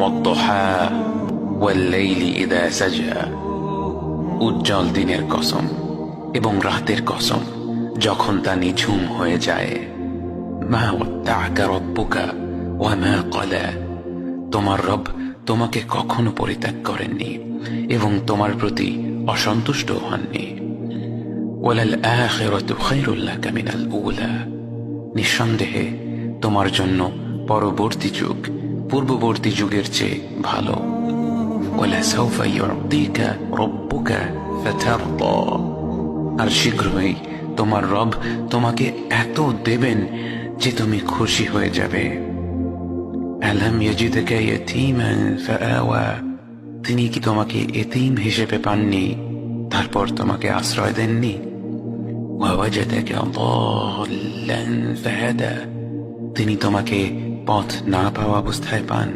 ওয়াদ-দুহা ওয়াল-লাইলি ইযা সাজা, উজ্জ্বল দিনের কসম এবং রাতের কসম যখন তা নিঝুম হয়ে যায়। মা ওয়াদ্দা'আকা রাব্বুকা ওয়া মা ক্বালা, তোমার রব তোমাকে কখনো পরিত্যাগ করেননি এবং তোমার প্রতি অসন্তুষ্ট হননি। ওয়ালাল আখিরাতু খায়রুল লাকা মিনাল উলা, নিঃসন্দেহে তোমার জন্য পরবর্তী যুগ পূর্ববর্তী যুগের চেয়ে ভালো। ওয়ালাসাউফা ইউ'তিকা রাব্বুকা ফাতারদা, আর শীঘ্রই তোমার রব তোমাকে এত দেবেন যে তুমি খুশি হয়ে যাবে। আলাম ইয়াজিদকা ইয়াতীমান ফাআওয়া, তিনি কি তোমাকে এতিম হিসেবে পাননি তারপর তোমাকে আশ্রয় দেননি? ওয়াওয়াজাদাকা দাল্লান ফাহাদা, তিনি তোমাকে পথ না পাওয়া অবস্থায় পান